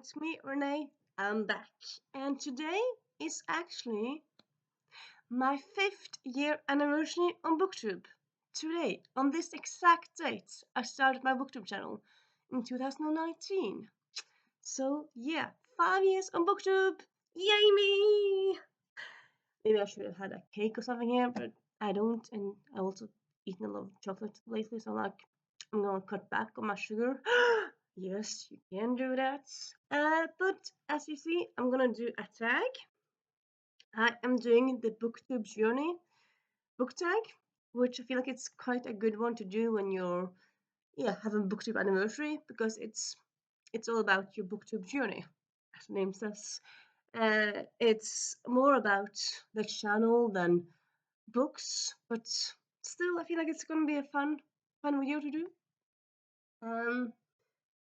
It's me, Renee. I'm back. And today is actually my 5th year anniversary on Booktube. Today, on this exact date, I started my Booktube channel in 2019. So, yeah, 5 years on Booktube. Yay me! Maybe I should have had a cake or something here, but I don't. And I also eaten a lot of chocolate lately, so I'm gonna cut back on my sugar. Yes, you can do that. But as you see, I'm gonna do a tag. I am doing the Booktube journey book tag, which I feel like it's quite a good one to do when you're having Booktube anniversary because it's all about your Booktube journey, as the name says. It's more about the channel than books, but still, I feel like it's gonna be a fun video to do.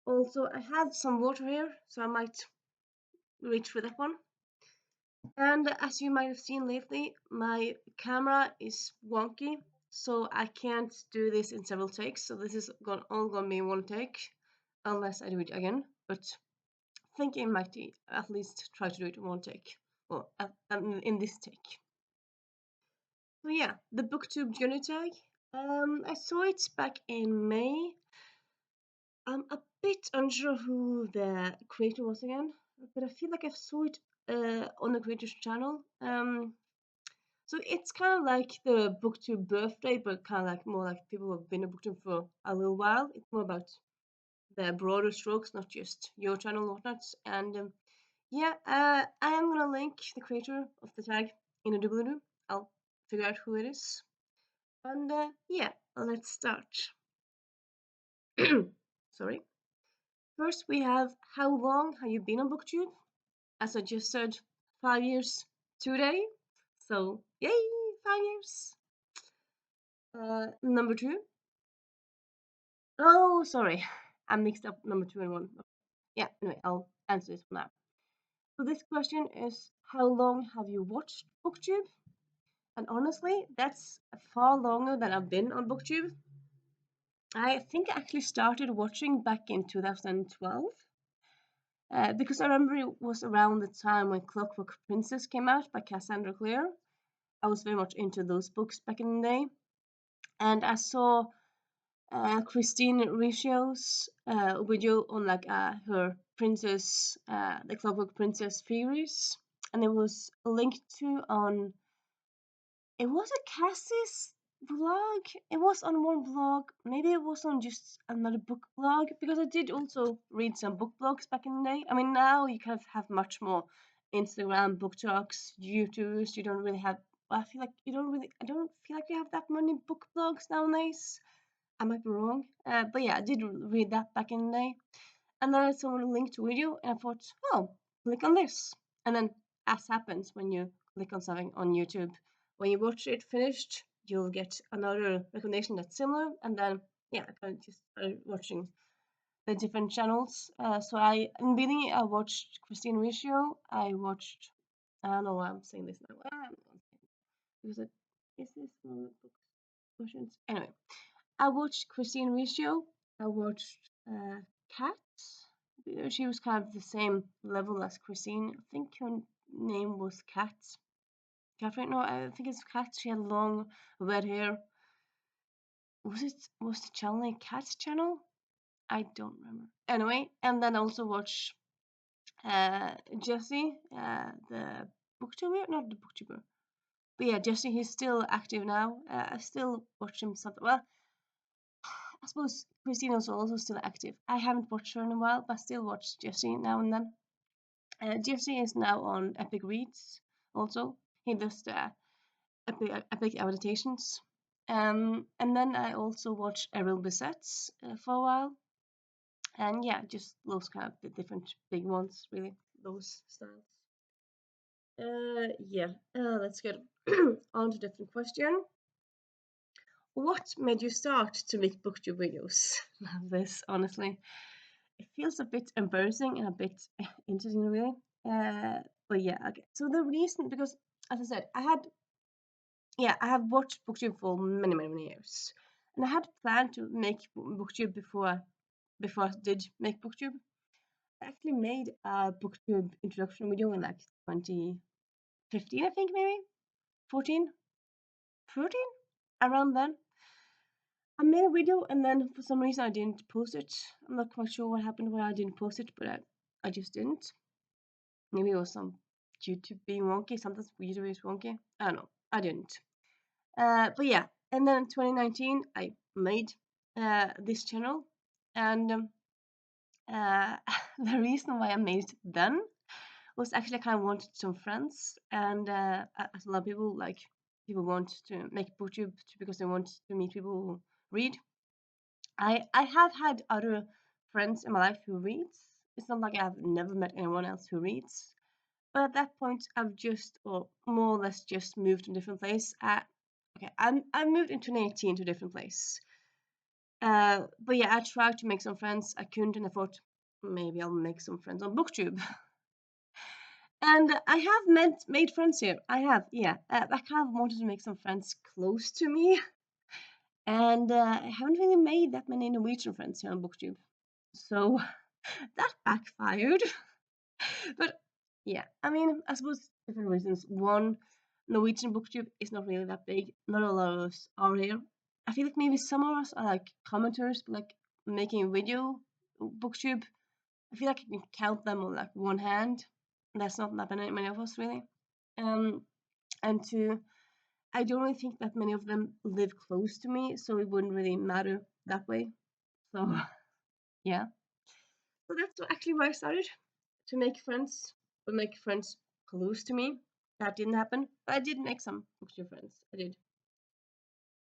Also, I have some water here, so I might reach for that one. And as you might have seen lately, my camera is wonky, so I can't do this in several takes. So this is all gonna be in one take, unless I do it again. But I think I might at least try to do it in one take, well, in this take. So yeah, the Booktube journey tag. I saw it back in May. I'm a bit unsure who the creator was again, but I feel like I saw it on the creator's channel. So it's kind of like the Booktube birthday, but kind of like more like people who have been a Booktube for a little while. It's more about the broader strokes, not just your channel and whatnot. And I am gonna link the creator of the tag in a doobly-doo. I'll figure out who it is. And let's start. Sorry. First, we have how long have you been on Booktube? As I just said, 5 years today. So, yay, 5 years. Number 2. Oh, sorry. I mixed up number 2 and 1. Yeah, anyway, I'll answer this now. So this question is, how long have you watched Booktube? And honestly, that's far longer than I've been on Booktube. I think I actually started watching back in 2012. Because I remember it was around the time when Clockwork Princess came out by Cassandra Clare. I was very much into those books back in the day. And I saw Christine Riccio's video on like her princess, the Clockwork Princess theories, and it was linked to on. It was a Cassie's blog. It was on one blog. Maybe it was on just another book blog because I did also read some book blogs back in the day. I mean, now you kind of have much more Instagram, book talks, YouTubes. You don't really have. I feel like you don't really. I don't feel like you have that many book blogs nowadays. I might be wrong, but yeah, I did read that back in the day. And then I saw a link to a video, and I thought, oh, click on this. And then, as happens when you click on something on YouTube, when you watch it finished, you'll get another recommendation that's similar. And then, yeah, I kind of just started watching the different channels. So in the beginning, I watched Christine Riccio. I watched, I don't know why I'm saying this now. Because is this one of the book questions? Anyway, I watched Christine Riccio. I watched Kat. She was kind of the same level as Christine. I think her name was Kat. Catherine? No, I think it's Kat. She had long red hair. Was the channel a Kat's channel? I don't remember. Anyway, and then I also watched Jesse, the booktuber, not the booktuber, but yeah, Jesse. He's still active now. I still watch him something. Well, I suppose Christina's also still active. I haven't watched her in a while, but I still watch Jesse now and then. Jesse is now on Epic Reads also. He does the epic adaptations. And then I also watched Errol Bissett's for a while. And yeah, just those kind of the different big ones, really, those styles. Let's get on to different question. What made you start to make booktube videos? Love this, honestly. It feels a bit embarrassing and a bit interesting, really. But yeah, okay. So the reason, because as I said, I have watched booktube for many, many, many years, and I had planned to make booktube before I did make booktube. I actually made a booktube introduction video in like 2015, I think, maybe 14, 13, around then. I made a video and then for some reason I didn't post it. I'm not quite sure what happened why I didn't post it, but I just didn't. Maybe it was some YouTube being wonky. Sometimes YouTube is wonky. I don't know. I didn't. But yeah, and then in 2019 I made this channel, and the reason why I made it then was actually I kind of wanted some friends, and as a lot of people, like, people want to make booktube because they want to meet people who read. I have had other friends in my life who reads. It's not like I've never met anyone else who reads. But at that point, I've just, or more or less, just moved to a different place. Okay, I moved in 2018 to a different place. But yeah, I tried to make some friends. I couldn't, and I thought maybe I'll make some friends on Booktube. And I have made friends here. I have, yeah. I kind of wanted to make some friends close to me, and I haven't really made that many Norwegian friends here on Booktube. So that backfired. But yeah, I mean, I suppose different reasons. One, Norwegian booktube is not really that big. Not a lot of us are here. I feel like maybe some of us are like commenters, but like making a video booktube. I feel like I can count them on like one hand. That's not that many of us really. Um, and two, I don't really think that many of them live close to me, so it wouldn't really matter that way. So yeah, so that's actually why I started to make friends, but make friends close to me. That didn't happen, but I did make some booktube friends. I did.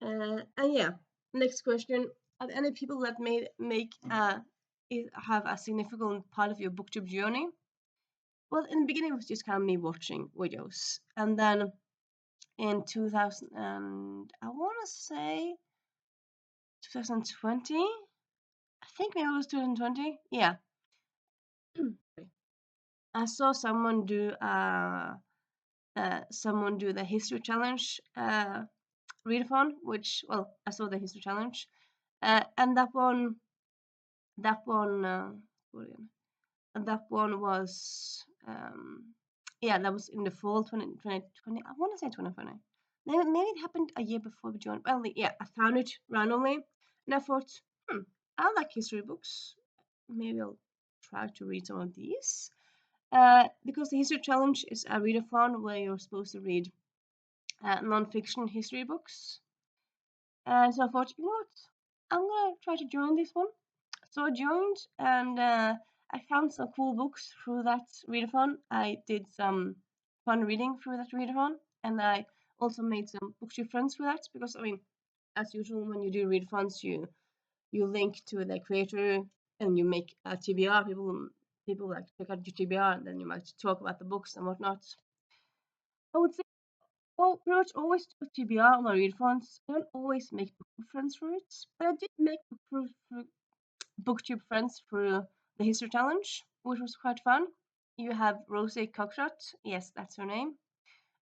And yeah, next question: are there any people that have a significant part of your booktube journey? Well, in the beginning, it was just kind of me watching videos, and then in 2000 and I want to say 2020. I think maybe it was 2020. Yeah, I saw someone do the history challenge readathon, which, well, I saw the history challenge, and that one what again? And that one was yeah, that was in the fall 2020. I want to say 2020. Maybe it happened a year before we joined. Well, yeah, I found it randomly, and I thought, I like history books. Maybe I'll try to read some of these. Because the history challenge is a readathon where you're supposed to read non-fiction history books. And so I thought, you know what? I'm gonna try to join this one. So I joined, and I found some cool books through that readathon. I did some fun reading through that readathon, and I also made some booktube friends through that, because I mean, as usual, when you do readathons, you link to the creator and you make a TBR. People like check out your TBR, and then you might talk about the books and whatnot. I would say, well, pretty much always do TBR on my readathons. I don't always make book friends for it, but I did make booktube friends through the history challenge, which was quite fun. You have Rosie Cockshot, yes, that's her name,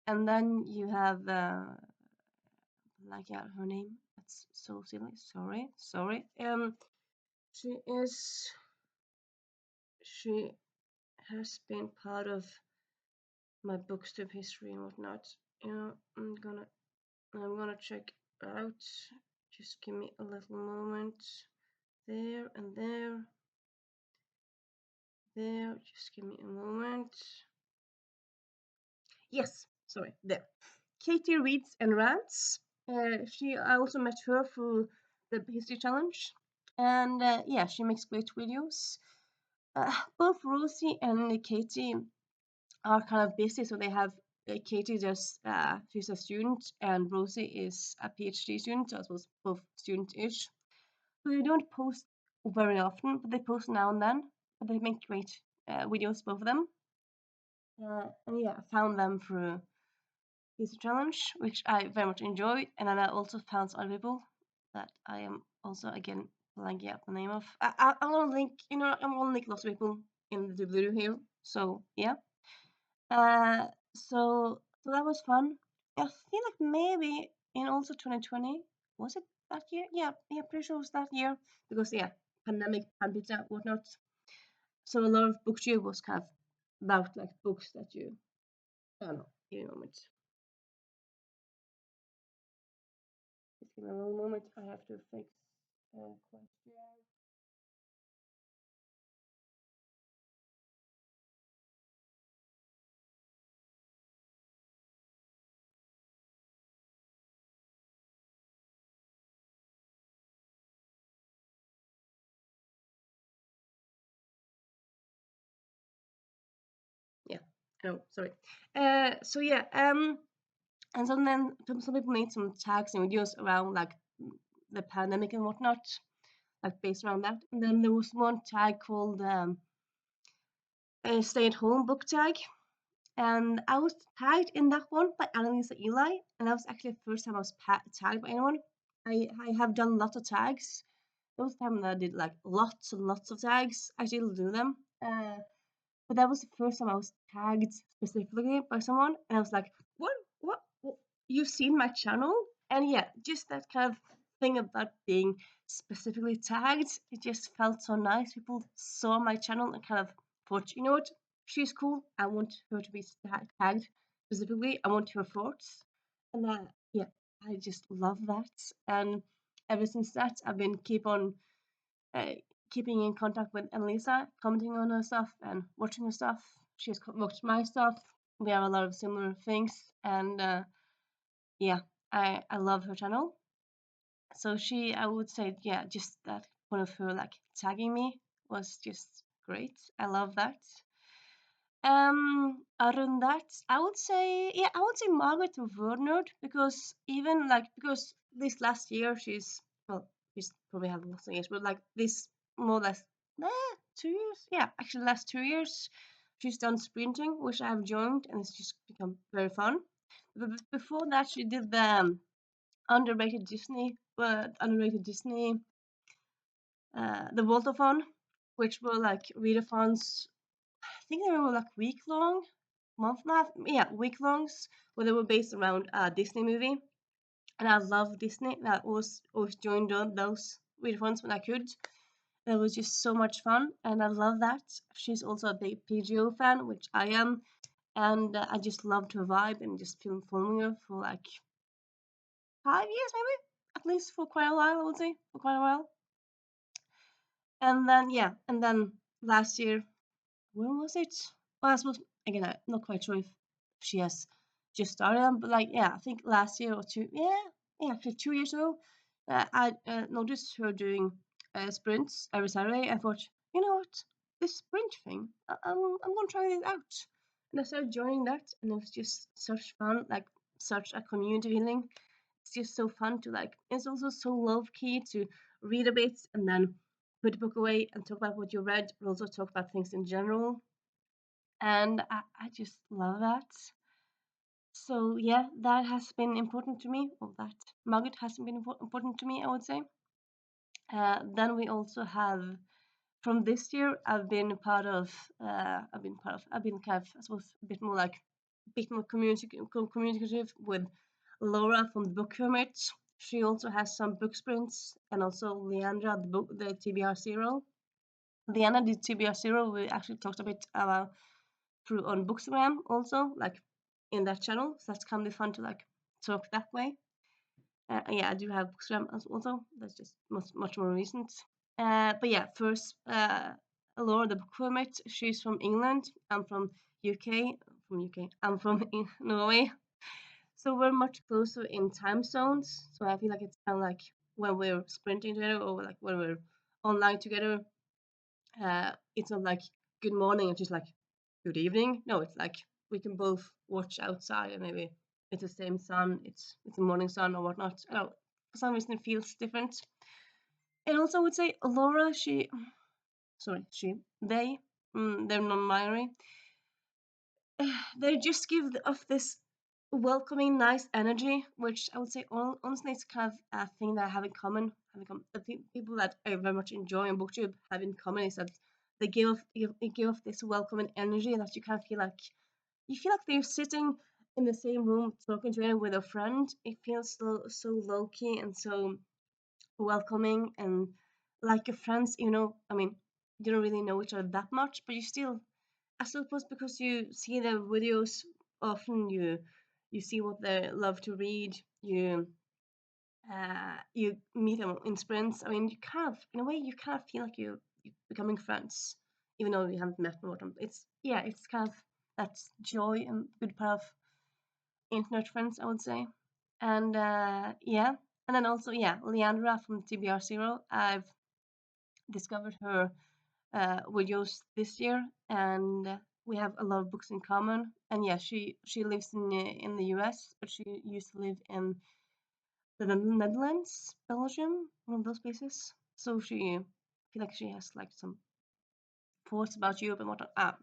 and then you have like, yeah, her name. That's so silly. Sorry. She is. She has been part of my booktube history and whatnot. You know, I'm gonna check out. Just give me a little moment. There and there. There. Just give me a moment. Yes, sorry, there. Katie reads and rants. I also met her through the history challenge, and yeah, she makes great videos. Both Rosie and Katie are kind of busy, so they have Katie she's a student, and Rosie is a PhD student, so I suppose both student-ish. So they don't post very often, but they post now and then. But they make great videos, both of them. And yeah, I found them through this challenge, which I very much enjoyed, and then I also found some other people that I am also again blanking out the name of. I'm gonna link, I'm gonna link lots of people in the doobly-doo here. So yeah, uh, so that was fun. I feel like maybe in also 2020, was it that year? Yeah, pretty sure it was that year, because yeah, pandemic, pan pizza, whatnot. So a lot of Booktube was kind of about like books that you, I don't know, give me a moment. Just give me a little moment. I have to fix a question. Yeah, no, sorry. So yeah, and so then some people made some tags and videos around like the pandemic and whatnot, like based around that. And then there was one tag called "Stay at Home" book tag, and I was tagged in that one by Annalisa Eli, and that was actually the first time I was tagged by anyone. I have done lots of tags. Those time that I did like lots and lots of tags. I still do them. But that was the first time I was tagged specifically by someone, and I was like, "What? What? You've seen my channel?" And yeah, just that kind of thing about being specifically tagged, it just felt so nice. People saw my channel and kind of thought, you know what, she's cool. I want her to be tagged specifically. I want her thoughts, and yeah, I just love that. And ever since that, I've been uh, keeping in contact with Elisa, commenting on her stuff and watching her stuff. She's watched my stuff. We have a lot of similar things, and yeah, I love her channel. So I would say, yeah, just that one of her like tagging me was just great. I love that. Other than that, I would say Margaret Wernerd, because even like because this last year well, she's probably had lots of years, but like this more or less 2 years, yeah, actually last 2 years, she's done sprinting, which I have joined, and it's just become very fun. But before that, she did the underrated Disney, the Voltathon, which were like readathons. I think they were like week long, month and a half, yeah, week longs, where they were based around a Disney movie. And I love Disney. I always joined on those readathons when I could. It was just so much fun, and I love that. She's also a big PGO fan, which I am, and I just loved her vibe and just been following her for like 5 years, maybe at least for quite a while. I would say for quite a while. And then yeah, and then last year, when was it? Well, I suppose again, I'm not quite sure if she has just started them, but like yeah, I think last year or two, yeah, actually 2 years ago, I noticed her doing sprints every Saturday. I thought, you know what, this sprint thing, I'm gonna try it out, and I started joining that, and it was just such fun, like such a community feeling. It's just so fun to like. It's also so low key to read a bit and then put the book away and talk about what you read, but also talk about things in general. And I just love that. So yeah, that has been important to me. Well, that Margaret has been important to me, I would say. Then we also have from this year. I've been part of. I've been kind of, I suppose, a bit more like, a bit more communicative with Laura from the Book Hermit. She also has some book sprints, and also Leandra, the TBR Zero. Leanna did TBR Zero. We actually talked a bit about through on Bookstagram also, like in that channel. So that's kind of fun to like talk that way. Yeah, I do have Bookstagram also. That's just much more recent. But yeah, first, Laura the Book Hermit. She's from England. I'm from UK. From UK. I'm from Norway. So we're much closer in time zones. So I feel like it's kind of like when we're sprinting together, or like when we're online together. It's not like good morning. It's just like good evening. No, it's like we can both watch outside, and maybe it's the same sun. It's the morning sun or whatnot. I don't know, for some reason it feels different. And also, I would say Laura, they're non-binary. They just give off this welcoming, nice energy, which I would say honestly it's kind of a thing that I have in common. The people that I very much enjoy on Booktube have in common is that they give off this welcoming energy that you feel like they're sitting in the same room talking together with a friend. It feels so low key and so welcoming, and like your friends. I mean, you don't really know each other that much, but you still, I suppose, because you see their videos often, you see what they love to read, you meet them in sprints. I mean, you kind of, in a way, you kind of feel like you're becoming friends, even though you haven't met or whatnot. It's, yeah, it's kind of that joy and good part of internet friends, I would say. And yeah, and then also, yeah, Leandra from TBR Zero. I've discovered her videos this year, and we have a lot of books in common. And yeah, she lives in the US, but she used to live in the Netherlands, Belgium, one of those places. So she, I feel like she has like some thoughts about Europe and whatnot.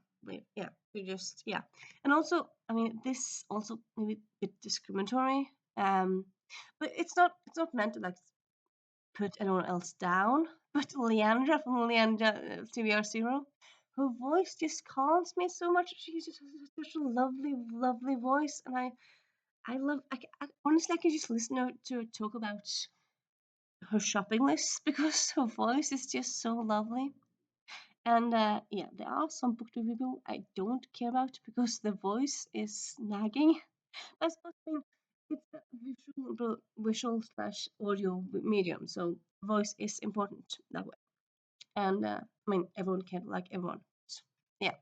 Yeah, we just, yeah. And also, I mean, this also maybe a bit discriminatory. Um, but it's not meant to like put anyone else down. But Leandra from Leandra TBR Zero, her voice just calms me so much. She just has such a lovely, lovely voice, and I love. Honestly, I can just listen to her talk about her shopping list because her voice is just so lovely. And yeah, there are some booktube people I don't care about because the voice is nagging. I suppose, I mean, it's a visual slash audio medium, so voice is important that way. And I mean, everyone can like everyone. So, yeah.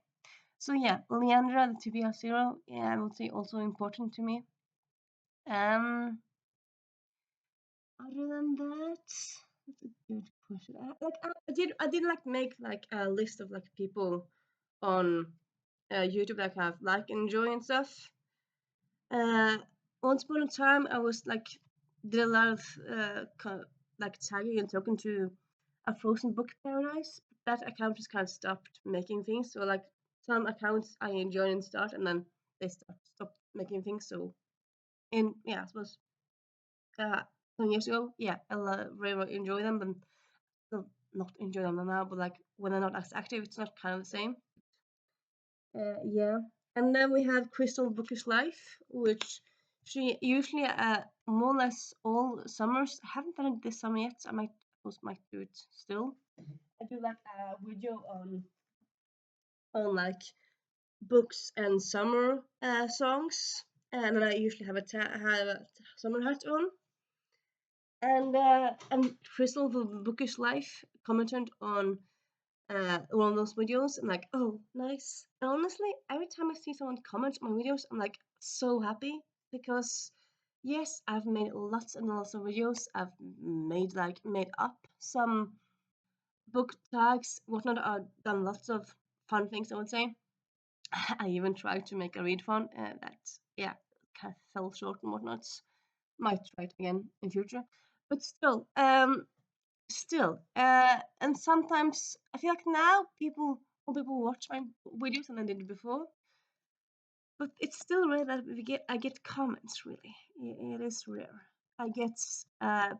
So yeah, Leandra, the TBR Zero, yeah, I would say also important to me. Um, Other than that, that's a good question. I did like make like a list of like people on YouTube that have like enjoy and stuff. Uh, Once upon a time, I was like did a lot of like tagging and talking to a frozen book paradise. That account just kind of stopped making things. So like some accounts I enjoy and start, and then they stopped making things. So in yeah, I suppose uh, some years ago, yeah, I really enjoy them, but still not enjoy them now. But like when they're not as active, it's not kind of the same. Yeah, and then we have Crystal Bookish Life, which she usually more or less all summers. I haven't done it this summer yet. I might do it still. I do like a video on like books and summer songs, and then I usually have a summer hat on. And Crystal the Bookish Life commented on one of those videos. I'm like, oh, nice. And honestly, every time I see someone comment on my videos, I'm like so happy because yes, I've made lots and lots of videos. I've made up some book tags, whatnot. I've done lots of fun things, I would say. I even tried to make a read font that, yeah, kind of fell short and whatnot. Might try it again in future. But still, and sometimes I feel like now more people watch my videos than I did before, but it's still rare that I get comments. Really, it is rare. I get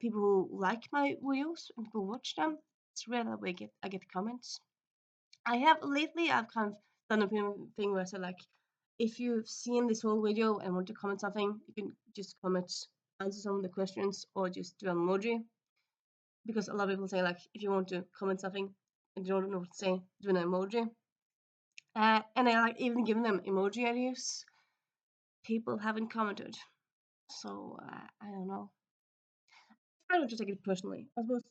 people who like my videos and people watch them. It's rare that I get comments. I've kind of done a thing where I said like, if you've seen this whole video and want to comment something, you can just comment, answer some of the questions, or just do an emoji, because a lot of people say like, if you want to comment something and you don't know what to say, do an emoji. And I like even giving them emoji ideas. People haven't commented, so I don't know. I don't just take it personally. I suppose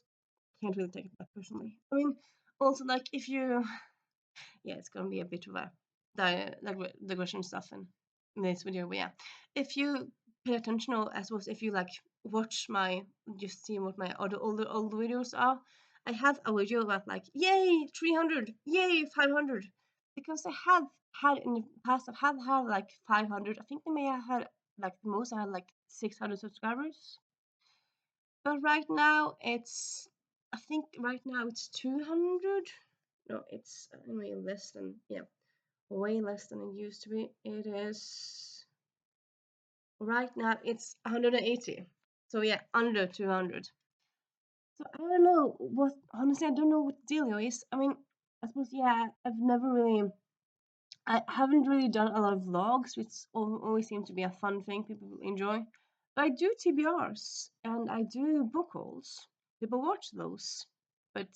can't really take it that personally. I mean, also like if you, yeah, it's gonna be a bit of a digression stuff in this video, but yeah, if you pay attention, or I suppose if you like watch my, just see what my other older videos are, I have a video about like, yay 300, yay 500, because I have had in the past, I've had like 500. I think they may have had like the most I had like 600 subscribers, but right now it's, I think right now it's 200. No, it's way less than, yeah, way less than it used to be. It is right now it's 180. So yeah, under 200. So I don't know what, honestly I don't know what the deal is. I mean, I suppose, yeah, I haven't really done a lot of vlogs, which always seem to be a fun thing people enjoy. But I do TBRs and I do book hauls. People watch those, but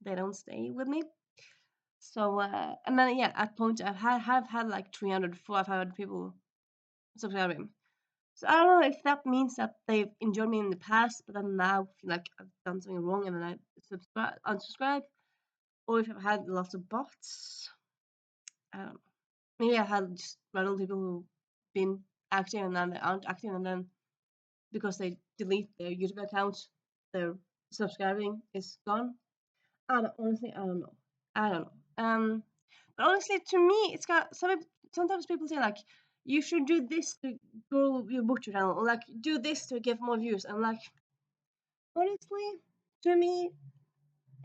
they don't stay with me. So and then yeah, at point have had like 300, 400, 500 people subscribing. So I don't know if that means that they've enjoyed me in the past, but then now feel like I've done something wrong and then I unsubscribe, or if I've had lots of bots. I don't know. Maybe I had just random people who've been active and then they aren't active, and then because they delete their YouTube account, their subscribing is gone. Honestly, I don't know. I don't know. But honestly, to me, it's got sometimes people say like, you should do this to grow your butcher channel, or like do this to get more views. I'm like, honestly, to me,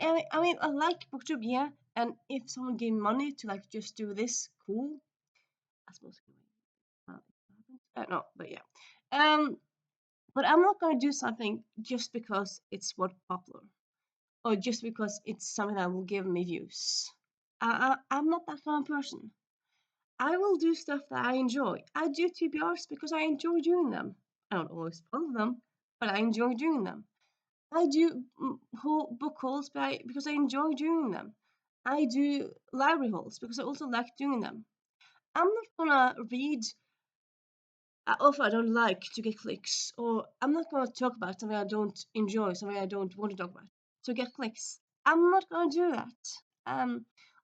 I mean, I like Booktube, yeah. And if someone gave me money to like just do this, cool. I suppose. No, but yeah. But I'm not gonna do something just because it's what popular, or just because it's something that will give me views. I'm not that kind of person. I will do stuff that I enjoy. I do TBRs because I enjoy doing them. I don't always follow them, but I enjoy doing them. I do whole book hauls because I enjoy doing them. I do library hauls because I also like doing them. I'm not gonna read offer I don't like to get clicks, or I'm not gonna talk about something I don't enjoy, something I don't want to talk about to get clicks. I'm not gonna do that.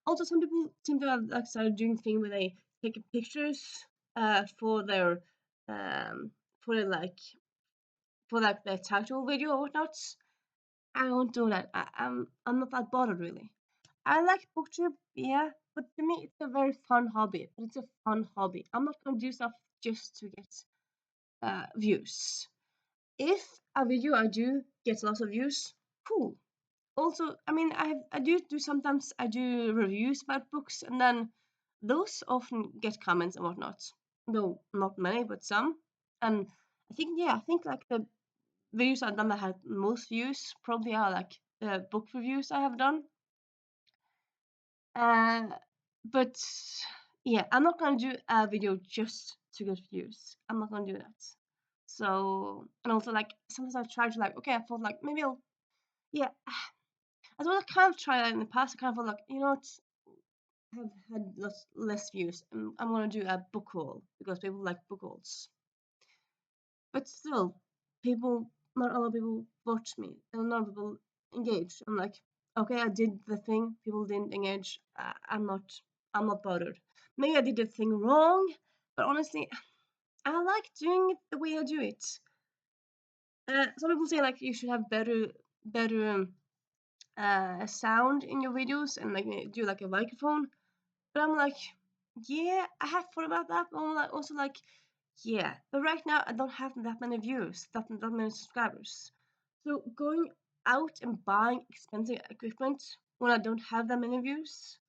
Also, some people seem to have like started doing thing where they take pictures for their um for their, like for like their title video or whatnot. I don't do that. I'm not that bothered really. I like booktube, yeah, but to me it's a very fun hobby. But it's a fun hobby. I'm not gonna do stuff just to get views. If a video I do gets lots of views, cool. Also, I mean, I do sometimes I do reviews about books, and then those often get comments and whatnot. No, not many, but some. And I think like the videos I've done that had most views probably are like the book reviews I have done. Uh, but yeah, I'm not gonna do a video just to get views. I'm not gonna do that. So, and also like sometimes I've tried to like, okay, I thought like maybe I'll, yeah, I thought I kind of tried that in the past. I kind of thought like, you know what, have had less views. I'm gonna do a book haul because people like book hauls. But still, people, not a lot of people watch me, and not a lot of people engage. I'm like, okay, I did the thing. People didn't engage. I'm not bothered. Maybe I did the thing wrong, but honestly, I like doing it the way I do it. Some people say like you should have better sound in your videos and like do like a microphone. But I'm like, yeah, I have thought about that. But I'm like also like, yeah, but right now I don't have that many views, that many subscribers. So going out and buying expensive equipment when I don't have that many views.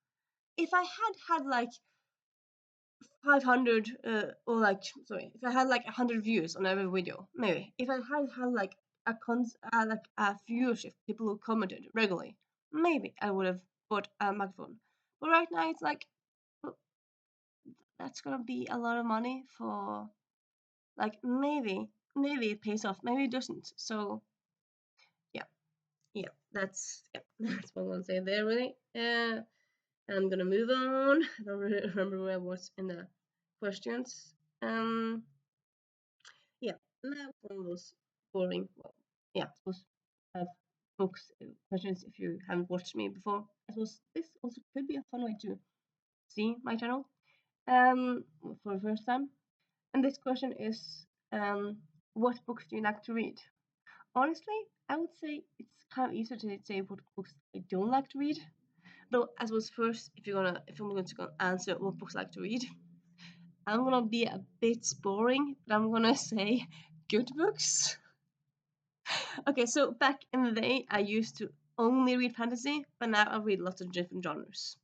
If I had like 500 or like sorry, if I had like 100 views on every video, maybe if I had like like a viewership, people who commented regularly, maybe I would have bought a microphone. But right now it's like, well, that's gonna be a lot of money for like maybe it pays off, maybe it doesn't. So yeah, that's what I'm gonna say there really. I'm gonna move on. I don't really remember where I was in the questions. Yeah, now one of those boring. Well, yeah, I suppose have books questions if you haven't watched me before. I suppose this also could be a fun way to see my channel for the first time. And this question is what books do you like to read? Honestly, I would say it's kind of easier to say what books I don't like to read. Though, as was first, if I'm going to answer what books I like to read, I'm gonna be a bit boring, but I'm gonna say good books. Okay, so back in the day, I used to only read fantasy, but now I read lots of different genres.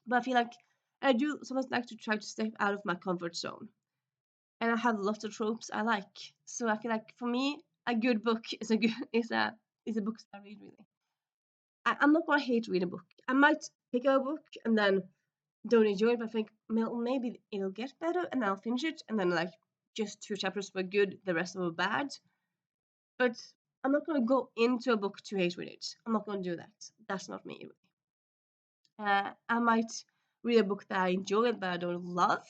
But I feel like I do sometimes like to try to step out of my comfort zone, and I have lots of tropes I like. So I feel like for me, a good book is a good is a book I read really. I'm not gonna hate read a book. I might pick up a book and then don't enjoy it, but I think well, maybe it'll get better, and I'll finish it, and then like just 2 chapters were good, the rest were bad. But I'm not gonna go into a book to hate read it. I'm not gonna do that. That's not me. I might read a book that I enjoy but I don't love,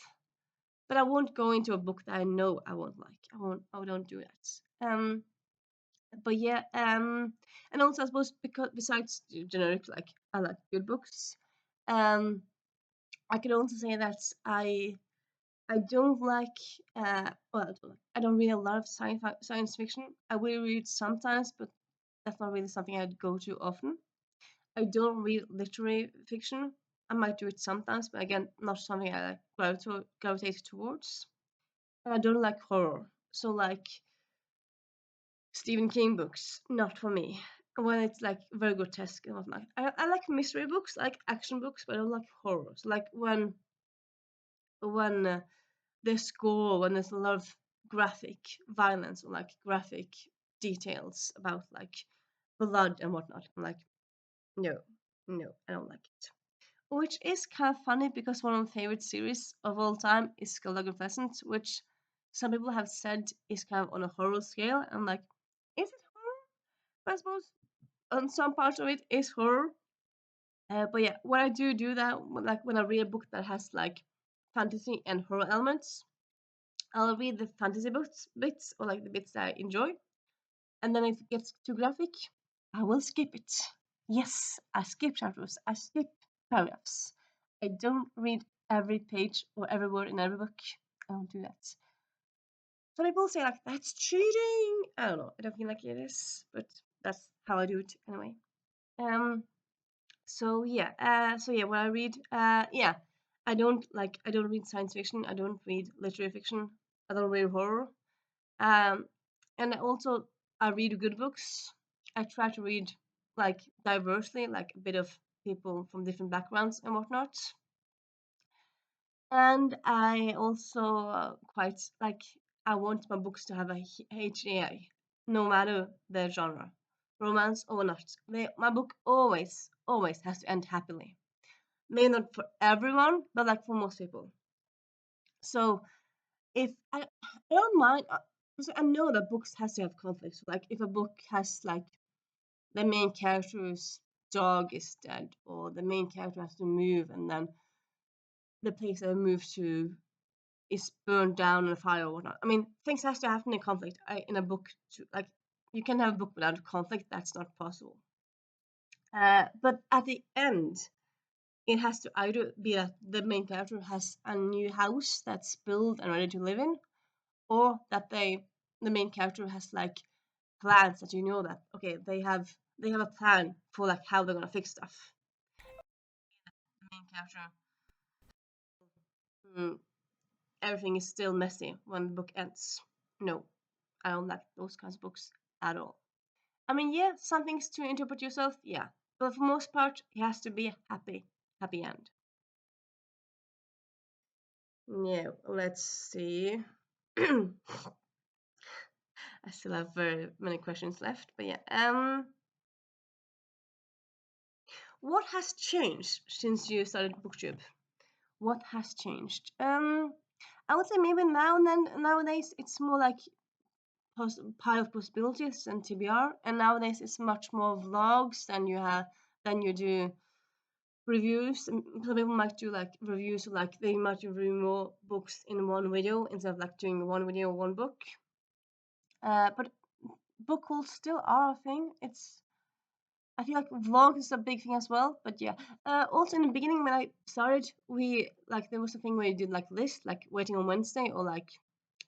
but I won't go into a book that I know I won't like. I don't do that. But yeah, and also I suppose because besides generic, like I like good books, I can also say that I don't like well I don't read a lot of science fiction. I will read sometimes, but that's not really something I'd go to often. I don't read literary fiction. I might do it sometimes, but again, not something I like gravitate towards. And I don't like horror. So like Stephen King books, not for me. When it's like very grotesque and whatnot. I like mystery books, I like action books, but I don't like horror. So like when there's gore, when there's a lot of graphic violence or like graphic details about like blood and whatnot, I'm like, no, no, I don't like it. Which is kind of funny because one of my favorite series of all time is Skullduggery Pleasant, which some people have said is kind of on a horror scale. I'm like, is it horror? But I suppose on some parts of it is horror. But yeah, when I do that, like when I read a book that has like fantasy and horror elements, I'll read the fantasy bits or like the bits that I enjoy. And then if it gets too graphic, I will skip it. Yes, I skip chapters. I skip paragraphs. I don't read every page or every word in every book. I don't do that. Some people say like that's cheating. I don't know. I don't feel like it is, but that's how I do it anyway. Um. So yeah. When I read, yeah, I don't read science fiction. I don't read literary fiction. I don't read horror. Um, and also I read good books. I try to read like diversely, like a bit of people from different backgrounds and whatnot. And I also quite like I want my books to have a HAI, no matter the genre, romance or not. My book always has to end happily. Maybe not for everyone, but like for most people. So if I don't mind, because I know that books has to have conflicts. Like if a book has like the main character's dog is dead, or the main character has to move, and then the place they move to is burned down in a fire or whatnot. I mean, things has to happen in conflict. In a book, like you can have a book without conflict. That's not possible. But at the end, it has to either be that the main character has a new house that's built and ready to live in, or that the main character has like plans that you know that okay they have a plan for like how they're gonna fix stuff. The main character, mm, everything is still messy when the book ends. No, I don't like those kinds of books at all. I mean, yeah, some things to interpret yourself, yeah, but for most part, it has to be a happy end. Yeah, let's see. I still have very many questions left, but yeah. What has changed since you started Booktube? What has changed? I would say maybe nowadays it's more like pile of possibilities and TBR, and nowadays it's much more vlogs than you do reviews. Some people might do like reviews, like they might review more books in one video instead of like doing one video, one book. But book hauls still are a thing. I feel like vlog is a big thing as well, but yeah. Also in the beginning when I started, we like there was a thing where you did like list, like waiting on Wednesday or like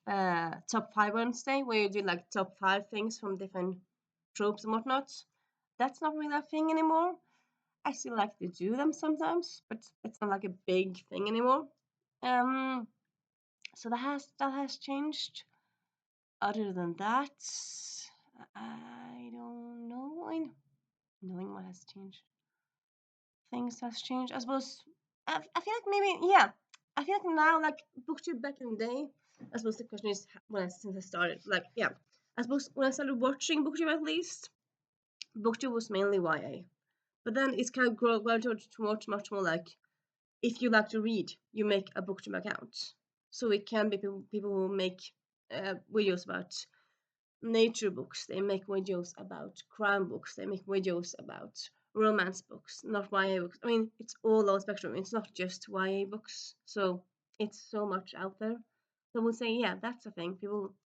top 5 Wednesday, where you did like top 5 things from different tropes and whatnot. That's not really a thing anymore. I still like to do them sometimes, but it's not like a big thing anymore. Um, so that has changed. Other than that, I don't know. Knowing what has changed, things has changed. I suppose I feel like maybe yeah. I feel like now like Booktube back in the day. I suppose the question is when I since I started like yeah. I suppose when I started watching Booktube at least, Booktube was mainly YA. But then it's kind of grown to much more like if you like to read, you make a Booktube account. So it can be people who make videos about nature books. They make videos about crime books. They make videos about romance books, not YA books. I mean, it's all over spectrum. It's not just YA books. So it's so much out there. So we'll say, yeah, that's a thing.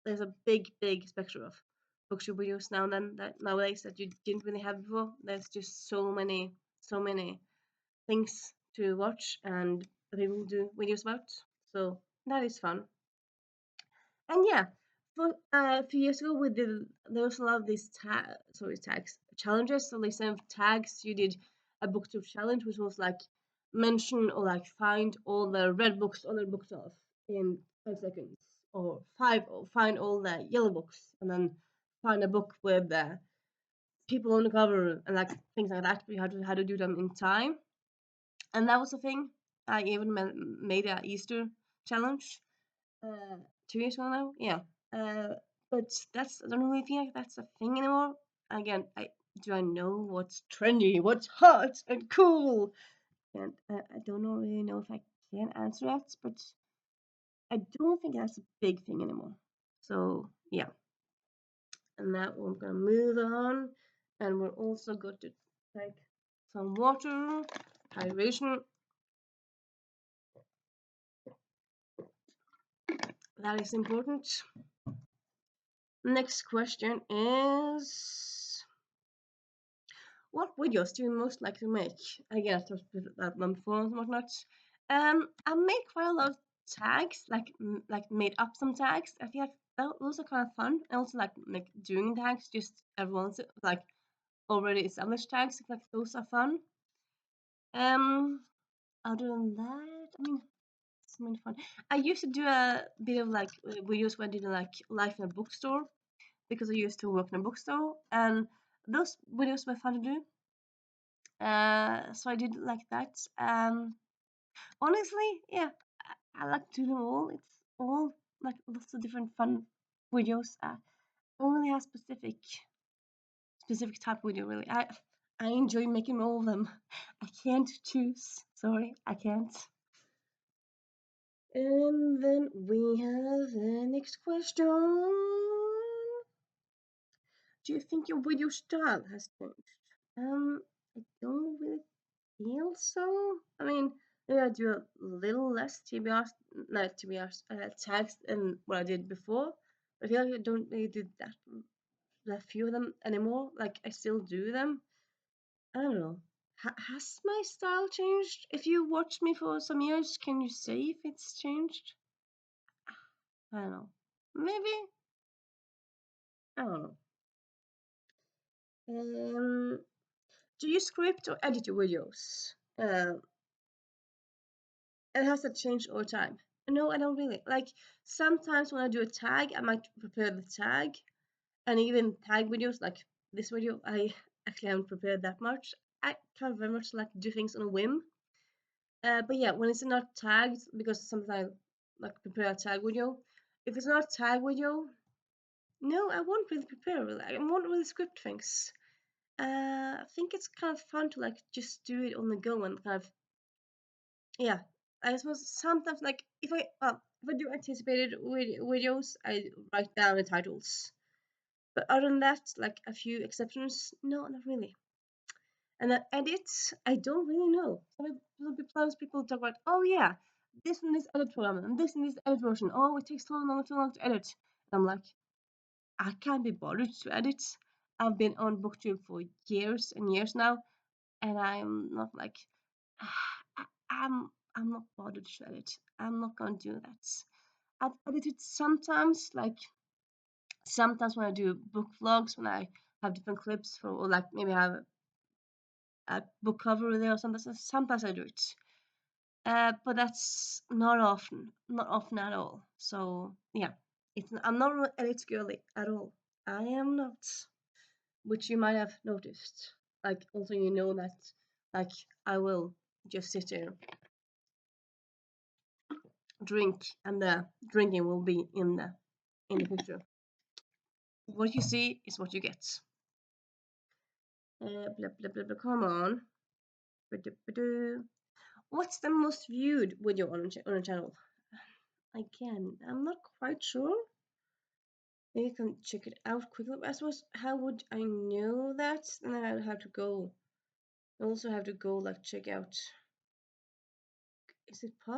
There's a big spectrum of booktube videos now and then that nowadays that you didn't really have before. There's just so many things to watch and people do videos about. So that is fun. And yeah, for a few years ago, there was a lot of these tags challenges. So like some tags, you did a booktube challenge, which was like mention or like find all the red books on the bookshelf in 5 seconds, or find all the yellow books, and then find a book with the people on the cover and like things like that. We had to do them in time, and that was a thing. I even made a Easter challenge 2 years ago now. Yeah. Uh, but I don't really think like that's a thing anymore. Again, I know what's trendy, what's hot and cool, and I don't really know if I can answer that, but I don't think that's a big thing anymore. So yeah, and now we're gonna move on, and we're also going to take some water, hydration. That is important. Next question is, what videos do you most like to make? Again, I talked about that one before and whatnot. I made quite a lot of tags, like made up some tags. I feel like those are kind of fun. I also like doing tags, just everyone's like already established tags. Like those are fun. Um, Other than that, I mean, it's really fun. I used to do a bit of like videos where I did like life in a bookstore because I used to work in a bookstore, and those videos were fun to do. So I did like that. Honestly, yeah, I like to do them all. It's all like lots of different fun videos. I don't really have specific type of video really. I enjoy making all of them. I can't choose. Sorry, I can't. And then we have the next question. Do you think your video style has changed? I don't really feel so. I mean, maybe I do a little less TBR, not TBR, tags than what I did before. I feel like I don't really do that few of them anymore. Like I still do them. I don't know. Has my style changed? If you watched me for some years, can you say if it's changed? I don't know. Maybe. I don't know. Do you script or edit your videos? And has that changed over time? No, I don't really. Like sometimes when I do a tag, I might prepare the tag, and even tag videos like this video, I actually haven't prepared that much. I kind of very much like to do things on a whim. But yeah, when it's not tagged, because sometimes I like prepare a tag video. If it's not a tag video, no, I won't really prepare. Really. I won't really script things. I think it's kind of fun to like just do it on the go and kind of, yeah. I suppose sometimes like if I do anticipated videos, I write down the titles. But other than that, like a few exceptions, no, not really. And then edits, I don't really know. Sometimes people talk about, oh yeah, this and this edit program and this edit version. Oh, it takes too long to edit. And I'm like, I can't be bothered to edit. I've been on Booktube for years and years now, and I'm not like, I'm not bothered to edit. I'm not gonna do that. I've edited sometimes, like sometimes when I do book vlogs, when I have different clips for, or like maybe I have a book cover there or something. Sometimes I do it, but that's not often at all. So yeah, I'm not an edit girly at all. I am not, which you might have noticed. Like also you know that like I will just sit there, drink, and the drinking will be in the picture. What you see is what you get. Blah, blah, blah, blah, come on. What's the most viewed video on a channel? Again, I'm not quite sure. Maybe I can check it out quickly. But I suppose, how would I know that? Then I'd have to go. I also have to go like check out. Is it possible?